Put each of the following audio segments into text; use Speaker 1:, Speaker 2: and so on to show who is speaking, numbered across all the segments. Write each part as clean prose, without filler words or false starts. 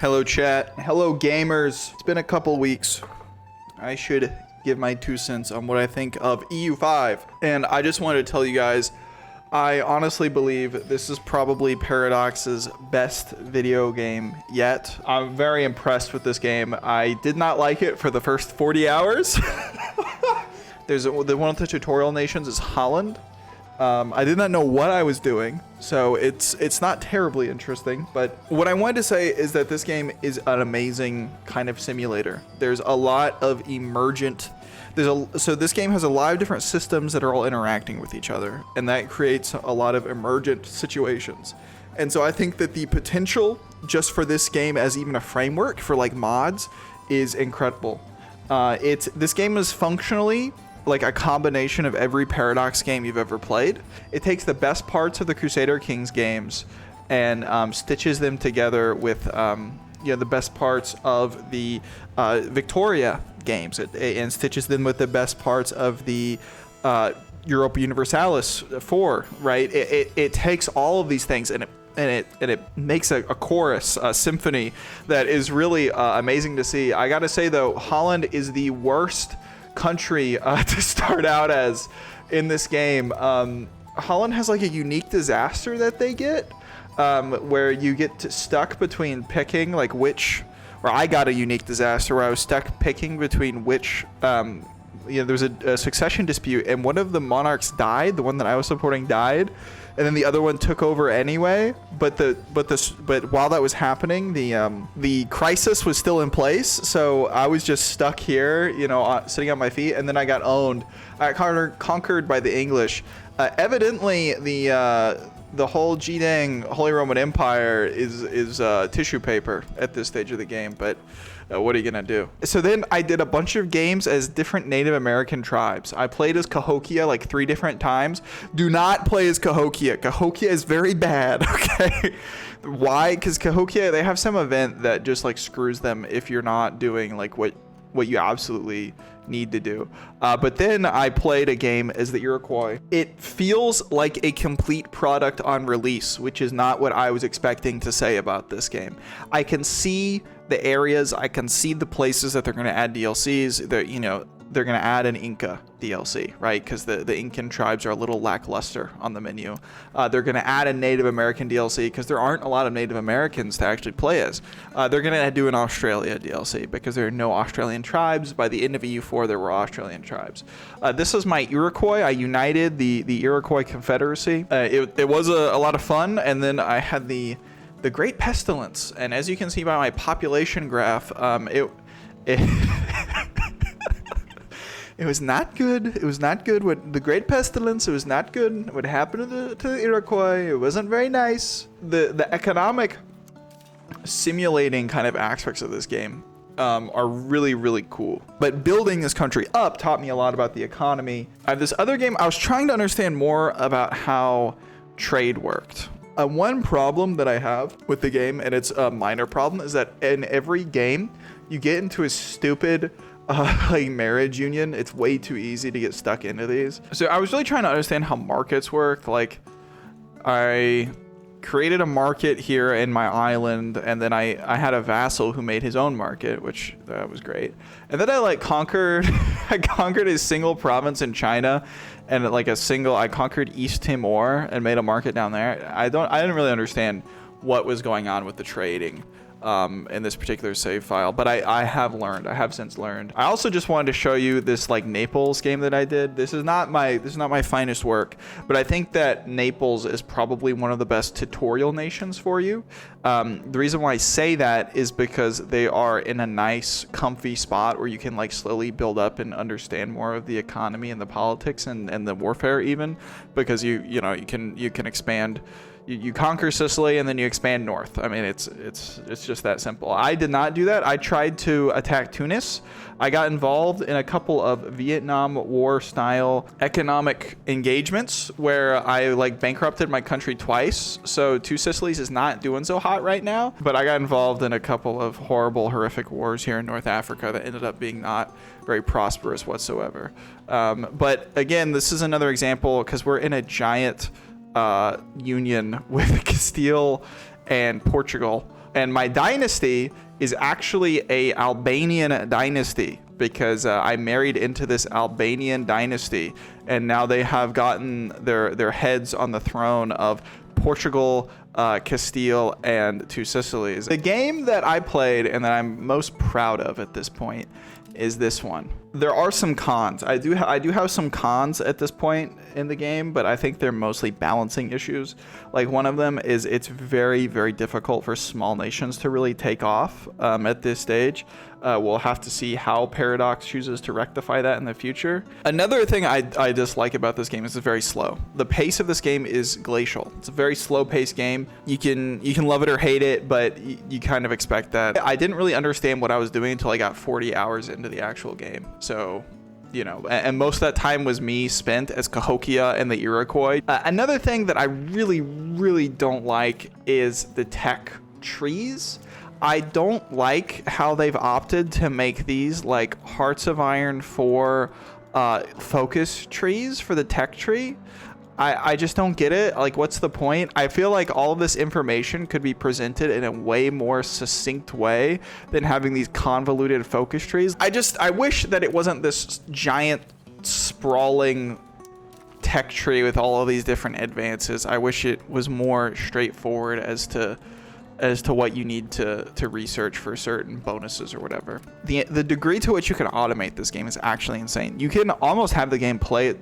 Speaker 1: Hello chat, hello gamers. It's been a couple weeks. I should give my 2 cents on what I think of EU5. And I just wanted to tell you guys, I honestly believe this is probably Paradox's best video game yet. I'm very impressed with this game. I did not like it for the first 40 hours. One of the tutorial nations is Holland. I did not know what I was doing, so it's not terribly interesting, but what I wanted to say is that this game is an amazing kind of simulator. There's a lot of emergent, so this game has a lot of different systems that are all interacting with each other, and that creates a lot of emergent situations. And so I think that the potential just for this game as even a framework for like mods is incredible. This game is functionally like a combination of every Paradox game you've ever played. It takes the best parts of the Crusader Kings games and stitches them together with the best parts of the Victoria games and stitches them with the best parts of the Europa Universalis 4, right? It takes all of these things and it makes a chorus, a symphony that is really amazing to see. I gotta say though, Holland is the worst country to start out as in this game. Holland has like a unique disaster that they get where you get stuck between picking like which, or I got a unique disaster where I was stuck picking between which there's a succession dispute and one of the monarchs died, the one that I was supporting died, and then the other one took over anyway. But while that was happening, the crisis was still in place. So I was just stuck here, sitting on my feet, and then I got owned. I got conquered by the English. Evidently, the whole G-dang Holy Roman Empire is tissue paper at this stage of the game, but what are you gonna do? So then I did a bunch of games as different Native American tribes. I played as Cahokia like 3 different times. Do not play as Cahokia. Cahokia is very bad, okay? Why? Because Cahokia, they have some event that just like screws them if you're not doing like what you absolutely need to do. But then I played a game as the Iroquois. It feels like a complete product on release, which is not what I was expecting to say about this game. I can see the areas, I can see the places that they're going to add DLCs. They're going to add an Inca DLC, right? Because the Incan tribes are a little lackluster on the menu. They're going to add a Native American DLC because there aren't a lot of Native Americans to actually play as. They're going to do an Australia DLC because there are no Australian tribes. By the end of EU4, there were Australian tribes. This is my Iroquois. I united the Iroquois Confederacy. It was a lot of fun, and then I had the Great Pestilence, and as you can see by my population graph, it was not good. It was not good with the Great Pestilence. It was not good. What happened to the Iroquois? It wasn't very nice. The economic simulating kind of aspects of this game are really, really cool. But building this country up taught me a lot about the economy. I have this other game. I was trying to understand more about how trade worked. One problem that I have with the game, and it's a minor problem, is that in every game, you get into a stupid like marriage union. It's way too easy to get stuck into these. So I was really trying to understand how markets work. Like I created a market here in my island, and then I had a vassal who made his own market, which was great. And then I conquered a single province in China, and I conquered East Timor and made a market down there. I didn't really understand what was going on with the trading in this particular save file, but I have since learned. I also just wanted to show you this Naples game that I did. This is not my finest work, but I think that Naples is probably one of the best tutorial nations for you. The reason why I say that is because they are in a nice, comfy spot where you can slowly build up and understand more of the economy and the politics and the warfare even, because you can expand. You conquer Sicily and then you expand north. I mean, it's just that simple. I did not do that. I tried to attack Tunis. I got involved in a couple of Vietnam War style economic engagements where I bankrupted my country twice. So Two Sicilies is not doing so hot right now, but I got involved in a couple of horrific wars here in North Africa that ended up being not very prosperous whatsoever. But again, this is another example because we're in a giant union with Castile and Portugal, And my dynasty is actually a Albanian dynasty, because I married into this Albanian dynasty, and now they have gotten their heads on the throne of Portugal, Castile, and two Sicilies. The game that I played and that I'm most proud of at this point is this one. There are some cons. I do have some cons at this point in the game, but I think they're mostly balancing issues. Like, one of them is it's very, very difficult for small nations to really take off at this stage. We'll have to see how Paradox chooses to rectify that in the future. Another thing I dislike about this game is it's very slow. The pace of this game is glacial. It's a very slow-paced game. You can love it or hate it, but you kind of expect that. I didn't really understand what I was doing until I got 40 hours into the actual game. So, you know, and most of that time was me spent as Cahokia and the Iroquois. Another thing that I really, really don't like is the tech trees. I don't like how they've opted to make these like Hearts of Iron 4 focus trees for the tech tree. I just don't get it. Like, what's the point? I feel like all of this information could be presented in a way more succinct way than having these convoluted focus trees. I wish that it wasn't this giant sprawling tech tree with all of these different advances. I wish it was more straightforward as to what you need to research for certain bonuses or whatever. The degree to which you can automate this game is actually insane. You can almost have the game play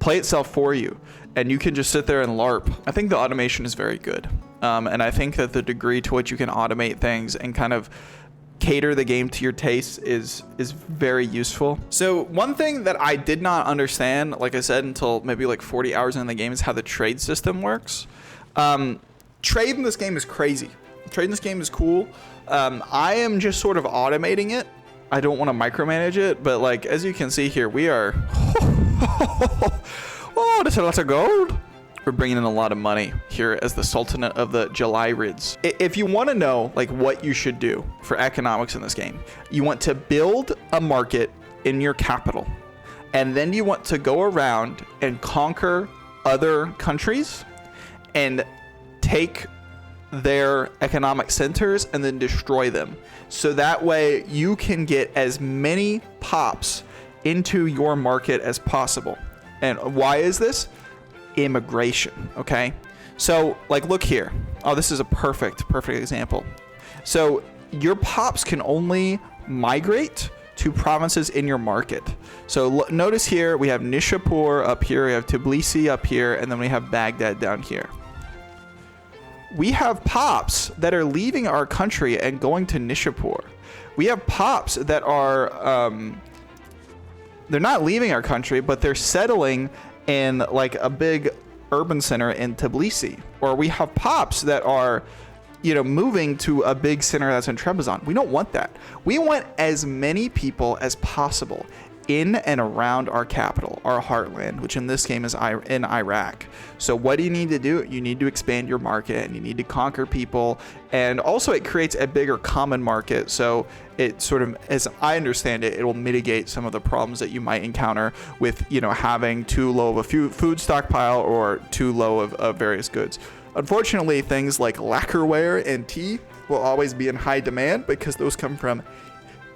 Speaker 1: itself for you, and you can just sit there and LARP. I think the automation is very good. And I think that the degree to which you can automate things and kind of cater the game to your tastes is very useful. So one thing that I did not understand, like I said, until maybe like 40 hours in the game, is how the trade system works. Trade in this game is crazy. Trade in this game is cool. I am just sort of automating it. I don't want to micromanage it, but like, as you can see here, we are, oh, that's a lot of gold. We're bringing in a lot of money here as the Sultanate of the Jalairids. If you want to know like what you should do for economics in this game, you want to build a market in your capital, and then you want to go around and conquer other countries and take their economic centers and then destroy them. So that way you can get as many pops into your market as possible. And why is this? Immigration, okay? So like, look here. Oh, this is a perfect example. So your pops can only migrate to provinces in your market. So notice here, we have Nishapur up here, we have Tbilisi up here, and then we have Baghdad down here. We have pops that are leaving our country and going to Nishapur. We have pops that are, they're not leaving our country, but they're settling in like a big urban center in Tbilisi. Or we have pops that are, you know, moving to a big center that's in Trebizond. We don't want that. We want as many people as possible in and around our capital, our heartland, which in this game is in Iraq. So what do you need to do? You need to expand your market, and you need to conquer people. And also it creates a bigger common market. So it sort of, as I understand it, it will mitigate some of the problems that you might encounter with, you know, having too low of a food stockpile or too low of various goods. Unfortunately, things like lacquerware and tea will always be in high demand because those come from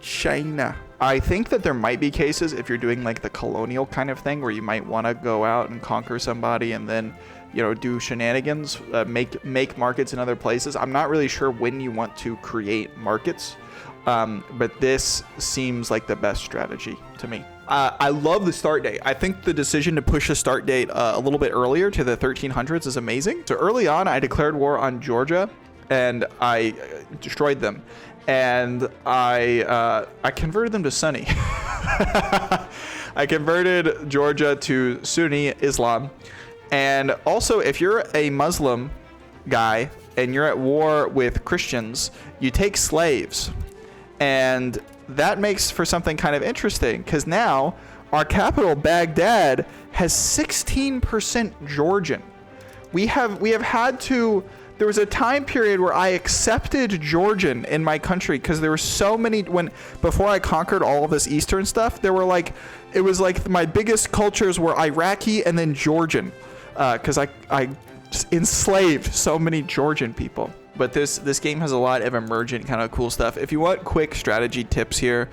Speaker 1: China. I think that there might be cases if you're doing like the colonial kind of thing where you might want to go out and conquer somebody and then, you know, do shenanigans, make markets in other places. I'm not really sure when you want to create markets, but this seems like the best strategy to me. I love the start date. I think the decision to push the start date a little bit earlier to the 1300s is amazing. So early on, I declared war on Georgia and I destroyed them. And I converted them to Sunni. I converted Georgia to Sunni Islam. And also, if you're a Muslim guy and you're at war with Christians, you take slaves. And that makes for something kind of interesting, because now our capital, Baghdad, has 16% Georgian. We have had to... There was a time period where I accepted Georgian in my country because there were so many, before I conquered all of this Eastern stuff, there were like, it was like my biggest cultures were Iraqi and then Georgian, because I enslaved so many Georgian people. but this game has a lot of emergent kind of cool stuff. If you want quick strategy tips here,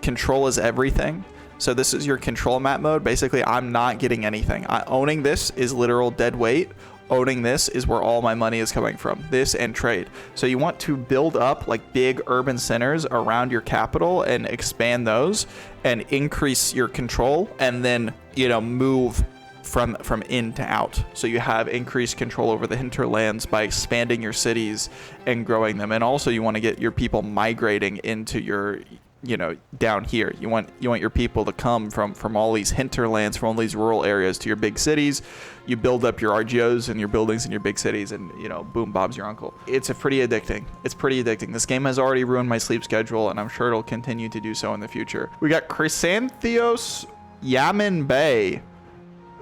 Speaker 1: control is everything. So this is your control map mode. Basically, I'm not getting anything. Owning this is literal dead weight. Owning this is where all my money is coming from. This and trade. So you want to build up like big urban centers around your capital and expand those and increase your control, and then, you know, move from in to out. So you have increased control over the hinterlands by expanding your cities and growing them. And also you want to get your people migrating into your, you know, down here. You want your people to come from all these hinterlands, from all these rural areas to your big cities. You build up your RGOs and your buildings in your big cities, and, you know, boom, Bob's your uncle. It's pretty addicting. It's pretty addicting. This game has already ruined my sleep schedule, and I'm sure it'll continue to do so in the future. We got Chrysantheos Yamin Bey,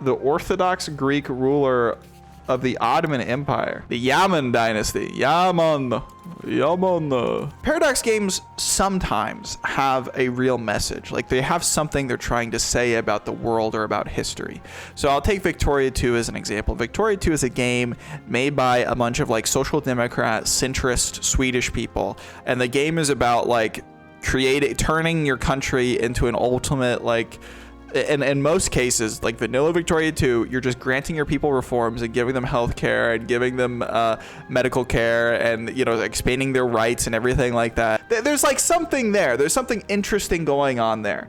Speaker 1: the Orthodox Greek ruler of the Ottoman Empire, the Yaman dynasty. Yaman. Paradox games sometimes have a real message. Like, they have something they're trying to say about the world or about history. So I'll take Victoria 2 as an example. Victoria 2 is a game made by a bunch of like social democrat, centrist Swedish people, and the game is about like turning your country into an ultimate like. And in most cases, like vanilla Victoria 2, you're just granting your people reforms and giving them health care and giving them medical care and, you know, expanding their rights and everything like that. There's like something there. There's something interesting going on there.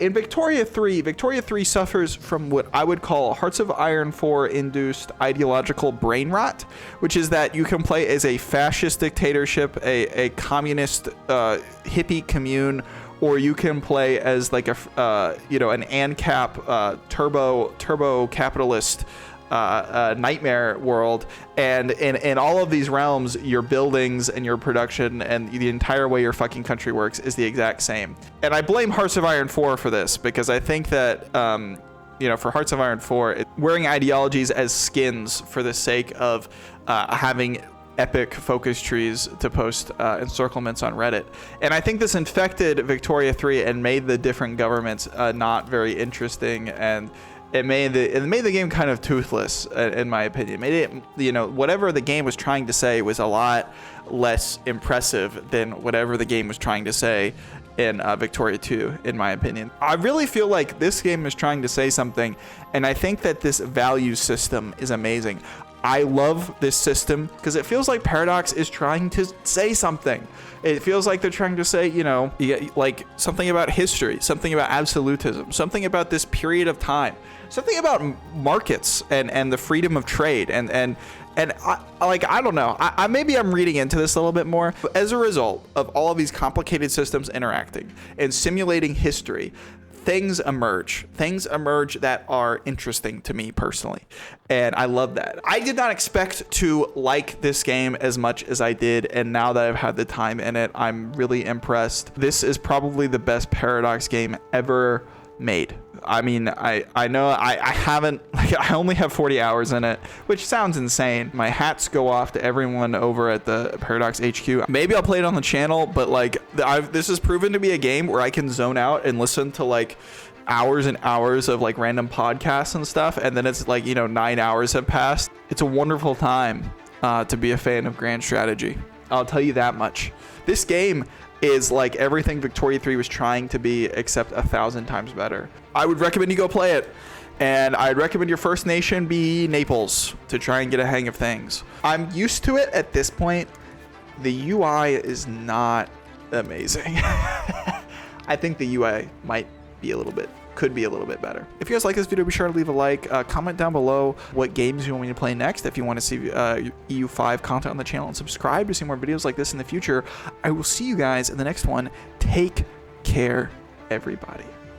Speaker 1: In Victoria 3 suffers from what I would call Hearts of Iron 4 induced ideological brain rot, which is that you can play as a fascist dictatorship, a communist hippie commune, or you can play as like a you know, an ANCAP turbo capitalist nightmare world. And in all of these realms, your buildings and your production and the entire way your fucking country works is the exact same. And I blame Hearts of Iron 4 for this, because I think that you know, for Hearts of Iron 4, wearing ideologies as skins for the sake of having epic focus trees to post encirclements on Reddit. And I think this infected Victoria 3 and made the different governments not very interesting, and it made the game kind of toothless, in my opinion. It made it, you know, whatever the game was trying to say was a lot less impressive than whatever the game was trying to say in Victoria 2, in my opinion. I really feel like this game is trying to say something, and I think that this value system is amazing. I love this system because it feels like Paradox is trying to say something. It feels like they're trying to say, you know, like something about history, something about absolutism, something about this period of time, something about markets and the freedom of trade. And I don't know. Maybe I'm reading into this a little bit more. But as a result of all of these complicated systems interacting and simulating history, things emerge that are interesting to me personally, and I love that. I did not expect to like this game as much as I did, and now that I've had the time in it, I'm really impressed. This is probably the best Paradox game ever made. I mean, I know I haven't, like, I only have 40 hours in it, which sounds insane. My hats go off to everyone over at the Paradox HQ. Maybe I'll play it on the channel, but like this has proven to be a game where I can zone out and listen to like hours and hours of like random podcasts and stuff, and then it's like, you know, 9 hours have passed. It's a wonderful time to be a fan of Grand Strategy. I'll tell you that much. This game is like everything Victoria 3 was trying to be, except 1,000 times better. I would recommend you go play it, and I'd recommend your first nation be Naples to try and get a hang of things. I'm used to it at this point. The UI is not amazing. I think the UI could be a little bit better. If you guys like this video, be sure to leave a like, comment down below what games you want me to play next. If you want to see EU5 content on the channel, and subscribe to see more videos like this in the future. I will see you guys in the next one. Take care, everybody.